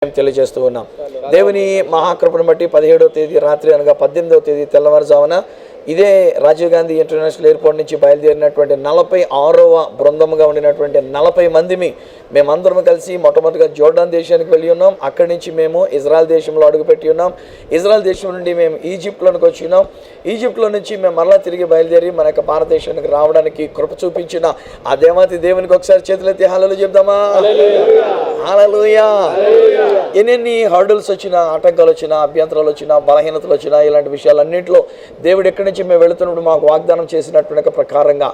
తెలియజేస్తూ ఉన్నాం. దేవుని మహాకృపను బట్టి 17వ తేదీ రాత్రి అనగా 18వ తేదీ తెల్లవారుజామున ఇదే రాజీవ్ గాంధీ ఇంటర్నేషనల్ ఎయిర్పోర్ట్ నుంచి బయలుదేరినటువంటి 46వ బృందముగా ఉండినటువంటి 40 మందిని మేమందరం కలిసి మొట్టమొదటిగా జోర్డాన్ దేశానికి వెళ్ళి ఉన్నాం. అక్కడి నుంచి మేము ఇజ్రాయెల్ దేశంలో అడుగుపెట్టి ఉన్నాం. ఇజ్రాయెల్ దేశం నుండి మేము ఈజిప్ట్లోనికి వచ్చి ఉన్నాం. ఈజిప్ట్లో నుంచి మేము మరలా తిరిగి బయలుదేరి మన యొక్క భారతదేశానికి రావడానికి కృప చూపించిన ఆ దేవాతి దేవునికి ఒకసారి చేతులెత్తి హల్లెలూయా చెప్దామా? హల్లెలూయా. ఎన్ని హర్డల్స్ వచ్చినా, ఆటంకాలు వచ్చినా, అభ్యంతరాలు వచ్చినా, బలహీనతలు వచ్చినా, ఇలాంటి విషయాలన్నింటిలో దేవుడు ఎక్కడి నుంచి మేము వెళుతున్నప్పుడు మాకు వాగ్దానం చేసినటువంటి ప్రకారంగా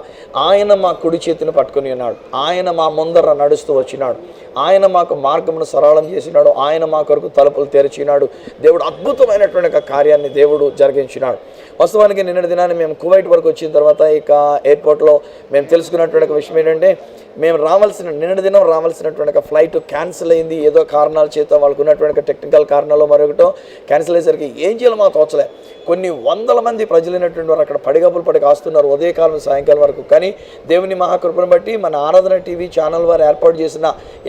ఆయన మా కుడి చేతిని పట్టుకుని ఉన్నాడు. ఆయన మా ముందర నడుస్తూ వచ్చినాడు. ఆయన మాకు మార్గమును సరళం చేసినాడు. ఆయన మా కొరకు తలుపులు తెరిచినాడు. దేవుడు అద్భుతమైనటువంటి కార్యాన్ని దేవుడు జరిగించినాడు. వాస్తవానికి నిన్నటి దినాన్ని మేము కువైట్ వరకు వచ్చిన తర్వాత ఇక ఎయిర్పోర్ట్లో మేము తెలుసుకున్నటువంటి విషయం ఏంటంటే, మేము నిన్నటి దినం రావాల్సినటువంటి ఫ్లైట్ క్యాన్సిల్ అయింది. ఏదో కారణాల చేత వాళ్ళకు ఉన్నటువంటి టెక్నికల్ కారణాలు మరొకటో క్యాన్సిల్ అయ్యేసరికి ఏం చేయాలో మాకు తోచలే. కొన్ని వందల మంది ప్రజలైనటువంటి వారు అక్కడ పడిగప్పులు పడి కాస్తున్నారు ఉదయకాలం సాయంకాలం వరకు. కానీ దేవుని మహాకృపను బట్టి మన ఆరాధన టీవీ ఛానల్ వారు ఏర్పాటు చేసిన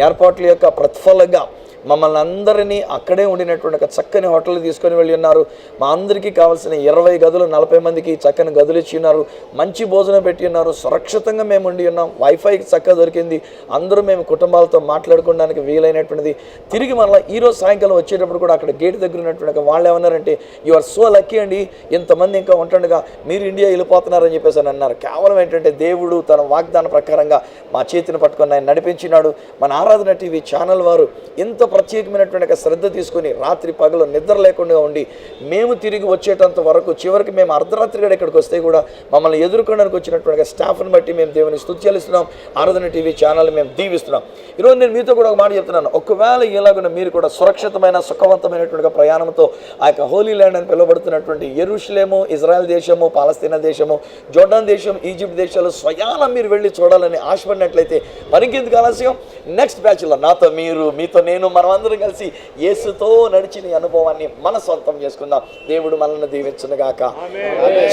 ఏర్పాట్ల యొక్క ప్రతిఫలంగా మమ్మల్ని అందరినీ అక్కడే ఉండినటువంటి ఒక చక్కని హోటల్ తీసుకొని వెళ్ళి ఉన్నారు. మా అందరికీ కావాల్సిన 20 గదులు 40 మందికి చక్కని గదులు ఇచ్చి ఉన్నారు. మంచి భోజనం పెట్టి ఉన్నారు. సురక్షితంగా మేము ఉండి ఉన్నాం. వైఫై చక్కగా దొరికింది. అందరూ మేము కుటుంబాలతో మాట్లాడుకోవడానికి వీలైనటువంటిది. తిరిగి మళ్ళీ ఈరోజు సాయంకాలం వచ్చేటప్పుడు కూడా అక్కడ గేట్ దగ్గర ఉన్నటువంటి వాళ్ళు ఏమన్నారంటే, యు ఆర్ సో లక్కీ అండి, ఇంతమంది ఇంకా ఉంటుండగా మీరు ఇండియా వెళ్ళిపోతున్నారని చెప్పేసి అని అన్నారు. కేవలం ఏంటంటే దేవుడు తన వాగ్దాన ప్రకారంగా మా చేతిని పట్టుకొని ఆయన నడిపించినాడు. మన ఆరాధన టీవీ ఛానల్ వారు ఇంత ప్రత్యేకమైనటువంటి శ్రద్ధ తీసుకుని రాత్రి పగలు నిద్ర లేకుండా ఉండి మేము తిరిగి వచ్చేటంత వరకు చివరికి మేము అర్ధరాత్రి గడ ఇక్కడికి వస్తే కూడా మమ్మల్ని ఎదుర్కోవడానికి వచ్చినటువంటి స్టాఫ్ని బట్టి మేము దేవుని స్తుతి చెల్లిస్తున్నాం. ఆరాధన టీవీ ఛానల్ మేము దీవిస్తున్నాం. ఈరోజు నేను మీతో కూడా ఒక మాట చెప్తున్నాను. ఒకవేళ ఇలాగున్న మీరు కూడా సురక్షితమైన సుఖవంతమైనటువంటి ప్రయాణంతో ఆ యొక్క హోలీ ల్యాండ్ అని పిలువబడుతున్నటువంటి యెరూషలేము, ఇజ్రాయెల్ దేశము, పాలస్తీనా దేశము, జోర్డాన్ దేశం, ఈజిప్ట్ దేశాలు స్వయాన మీరు వెళ్ళి చూడాలని ఆశపడినట్లయితే మరింకెందుకు ఆలస్యం? నెక్స్ట్ బ్యాచ్లో నాతో మీరు, మీతో నేను, మనమందరం కలిసి యేసుతో నడిచిన అనుభవాన్ని మన సొంతం చేసుకుందాం. దేవుడు మనల్ని దీవించునుగాక.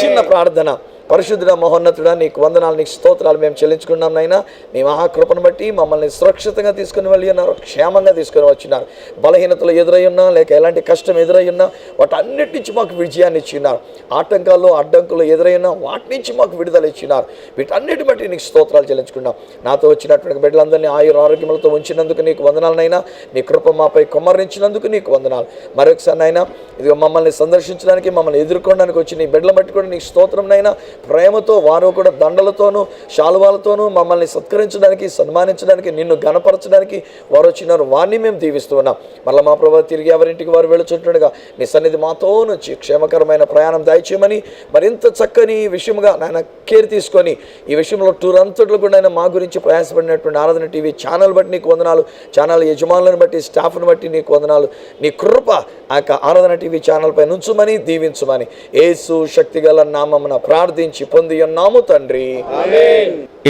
చిన్న ప్రార్థన. పరిశుద్ధుడ మహోన్నతుడా, నీకు వందనాలు, నీకు స్తోత్రాలు మేము చెల్లించుకున్నాం నాయన. నీ మహాకృపను బట్టి మమ్మల్ని సురక్షితంగా తీసుకుని వెళ్ళి ఉన్నారు, క్షేమంగా తీసుకుని వచ్చినారు. బలహీనతలు ఎదురై ఉన్నా, లేక ఎలాంటి కష్టం ఎదురై ఉన్నా వాటన్నిటి నుంచి మాకు విజయాన్ని ఇచ్చినారు. ఆటంకాలు అడ్డంకులు ఎదురై ఉన్నా వాటి నుంచి మాకు విడుదల ఇచ్చినారు. వీటన్నిటి బట్టి నీకు స్తోత్రాలు చెల్లించుకున్నాం. నాతో వచ్చినటువంటి బిడ్డలందరినీ ఆయుర ఆరోగ్యములతో ఉంచినందుకు నీకు వందనాలనైనా. నీ కృప మాపై కుమ్మరించినందుకు నీకు వందనాలు. మరొకసారి నైనా ఇదిగో మమ్మల్ని సందర్శించడానికి, మమ్మల్ని ఎదుర్కోవడానికి వచ్చి నీ బిడ్డల బట్టి కూడా నీకు స్తోత్రం నైనా. ప్రేమతో వారు కూడా దండలతోనూ శాలువాలతోనూ మమ్మల్ని సత్కరించడానికి, సన్మానించడానికి, నిన్ను గణపరచడానికి వారు వచ్చినారు. వారిని మేము దీవిస్తూ ఉన్నాం. మళ్ళీ మా ప్రభావ తిరిగి ఎవరింటికి వారు వెళ్ళుచుంటుండగా నీ సన్నిధి మాతో నుంచి క్షేమకరమైన ప్రయాణం దయచేయమని మరింత చక్కని విషయంగా నాయన కేర్ తీసుకొని ఈ విషయంలో టూర్ అంతట్లో కూడా ఆయన మా గురించి ప్రయాసపడినటువంటి ఆరాధన టీవీ ఛానల్ బట్టి నీకు వందనాలు. ఛానల్ యజమానులను బట్టి, స్టాఫ్ను బట్టి నీకు వందనాలు. నీ కృప ఆ యొక్క ఆరాధన టీవీ ఛానల్ పై నుంచుమని దీవించుమని యేసు శక్తిగల నామమున ప్రార్థించి పొంది ఉన్నాము తండ్రి.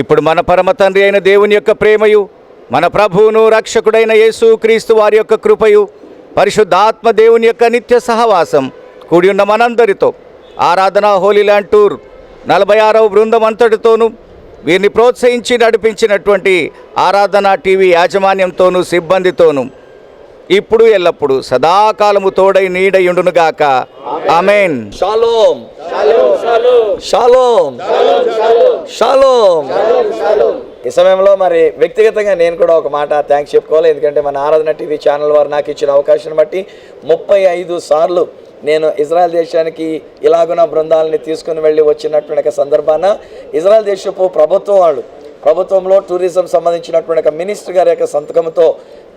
ఇప్పుడు మన పరమ తండ్రి అయిన దేవుని యొక్క ప్రేమయు, మన ప్రభువును రక్షకుడైన యేసు క్రీస్తు వారి యొక్క కృపయు, పరిశుద్ధాత్మ దేవుని యొక్క నిత్య సహవాసం కూడి ఉన్న మనందరితో ఆరాధన హోలీ ల్యాండ్ టూర్ 46వ బృందం అంతటితోనూ వీరిని ప్రోత్సహించి నడిపించినటువంటి ఆరాధన టీవీ యాజమాన్యంతోనూ సిబ్బందితోనూ ఇప్పుడు ఎల్లప్పుడు సదాకాలము తోడై నీడయుండునుగాక. ఆమేన్. షాలోమ్ షాలోమ్ షాలోమ్. ఈ సమయంలో మరి వ్యక్తిగతంగా నేను కూడా ఒక మాట థ్యాంక్స్ చెప్పుకోవాలి. ఎందుకంటే మన ఆరాధన టీవీ ఛానల్ వారు నాకు ఇచ్చిన అవకాశాన్ని బట్టి 35 సార్లు నేను ఇజ్రాయెల్ దేశానికి ఇలాగున బృందాలని తీసుకుని వెళ్ళి వచ్చినటువంటి సందర్భాన ఇజ్రాయెల్ దేశపు ప్రభుత్వంలో టూరిజం సంబంధించినటువంటి మినిస్టర్ గారి యొక్క సంతకంతో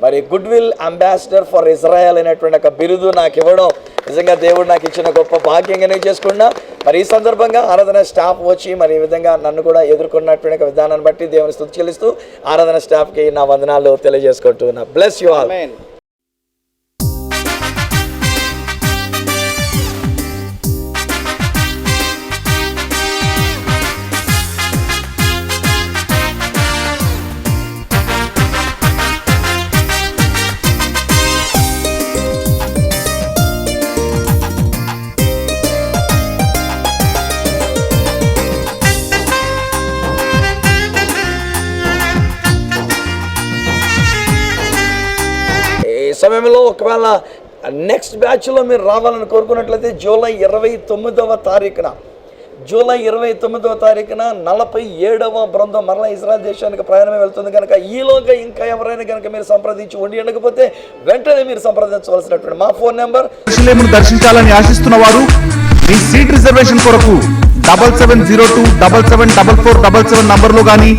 మరి good will ambassador for Israel అనేటువంటి ఒక బిరుదు నాకు ఇవ్వడం నిజంగా దేవుడు నాకు ఇచ్చిన గొప్ప భాగ్యంగా నేను చేసుకున్నా. మరి ఈ సందర్భంగా ఆరాధన స్టాఫ్ వచ్చి మరి ఈ విధంగా నన్ను కూడా ఎదుర్కొన్నటువంటి విధానాన్ని బట్టి దేవుని స్తుతి చెల్లిస్తూ ఆరాధన స్టాఫ్కి నా వందనాలు తెలియజేసుకుంటున్నా. Bless you all. ఒకవేళ నెక్స్ట్ బ్యాచ్లో మీరు రావాలని కోరుకున్నట్లయితే జూలై 29వ తారీఖున 47వ బృందం మరలా ఇజ్రాయెల్ దేశానికి ప్రయాణమే వెళ్తుంది కనుక ఈలోగా ఇంకా ఎవరైనా కనుక మీరు సంప్రదించి ఉండి ఉండకపోతే వెంటనే మీరు సంప్రదించవలసినటువంటి మా ఫోన్ నెంబర్, యెరూషలేమును దర్శించాలని ఆశిస్తున్న వారు మీ సీట్ రిజర్వేషన్ కొరకు 7702774477 నంబర్లో కానీ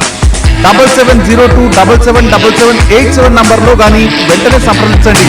7702777787 నంబర్లో కానీ వెంటనే సంప్రదించండి.